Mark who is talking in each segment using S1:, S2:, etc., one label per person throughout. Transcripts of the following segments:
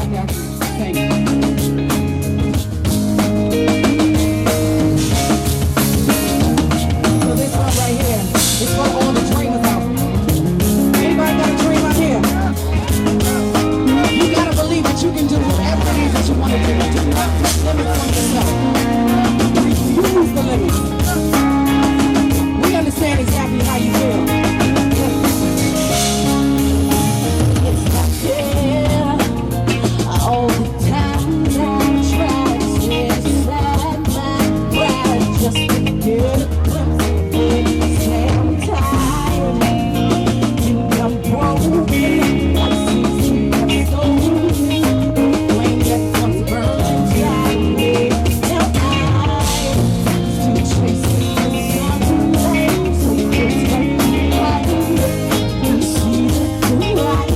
S1: got you. Thank you. So this one right here is for all the dreamers out there. Anybody got a dream out here? You gotta believe that you can do whatever it is that you want to do. Do not put limits on yourself. You use the limits. We understand exactly how you feel. It's not fair. All the time I try to stay inside my pride just to get a glimpse of it. Say I'm tired and I'm broken. I see I'm stolen. Flame that comes burning inside me. Now I still chasing the sun rays. So it's like you see the light.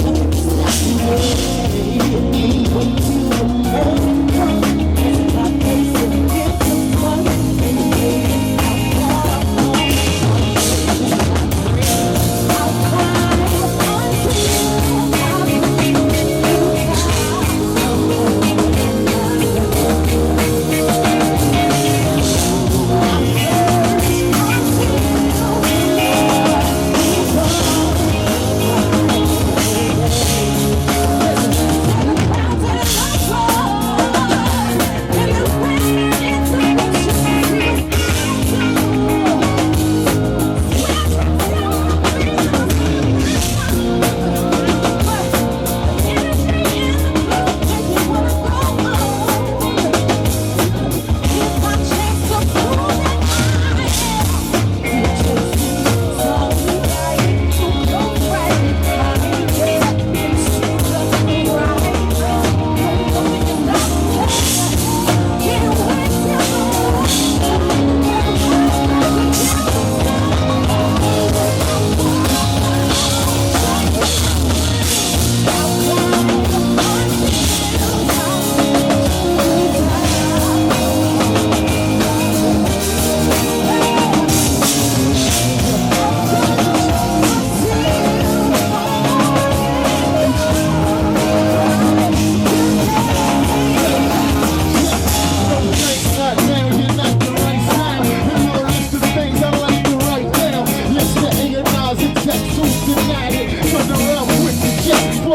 S1: Nothing's stopping me. When you burn, it's not facing it's a fun.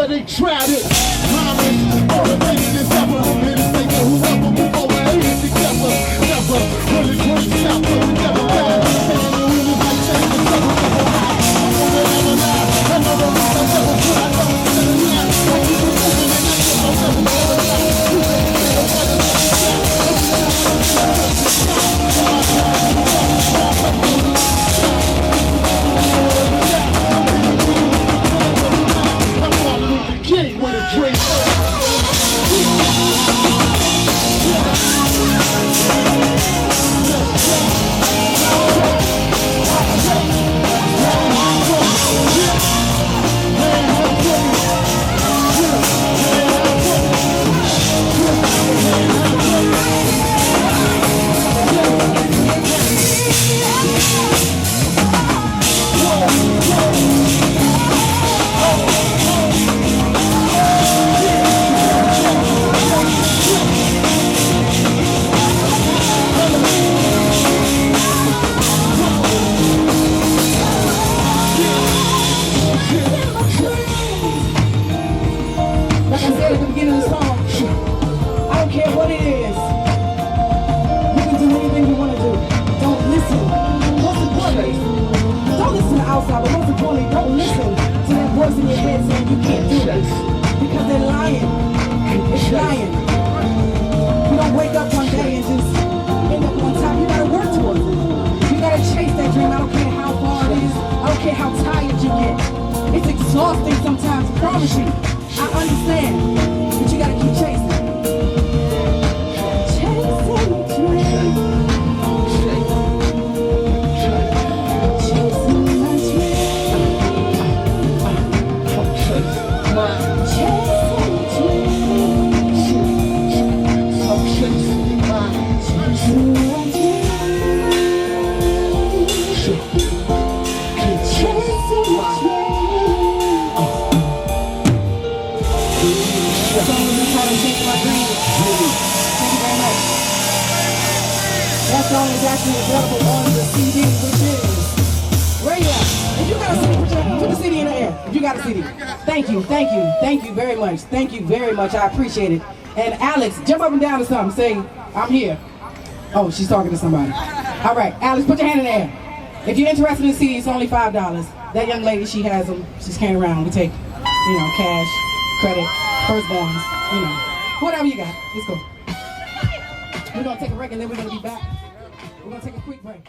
S2: They tried it, promise, all the things that's ever been taken, whoever move over here together, never, really great stop, but we never die, and the wind is like change, the trouble never lie, I'm gonna never lie, I know the rest I never put, I know it's never lie, I keep it moving and I know I'll never lie, you ain't never better than King with a drink.
S1: Like I said at the beginning of the song, I don't care what it is. You can do anything you want to do. Don't listen. Most importantly, don't listen to outside, but most importantly, don't listen to that voice in your head saying you can't do this. Because they're lying. It's lying. You don't wake up one day and just end up on top. You gotta work towards it. You gotta chase that dream. I don't care how far it is. I don't care how tired you get. It's exhausting sometimes, I promise you. I understand, but you gotta keep chasing. Chasing the dream. Chasing my dream. Chasing the dream.
S2: I'm chasing my
S1: Chasing my dream. Chasing my dream. song is actually available on the CD, which is right here. If you got a CD, put the CD in the air. If you got a CD. Thank you very much. Thank you very much. I appreciate it. And Alex, jump up and down to something. Say, I'm here. Oh, she's talking to somebody. All right, Alex, put your hand in the air. If you're interested in CDs, it's only $5. That young lady, she has them. She's carrying around. We take, cash, credit, firstborns, whatever you got. Let's go. We're gonna take a break and then we're gonna be back. We're gonna take a quick break.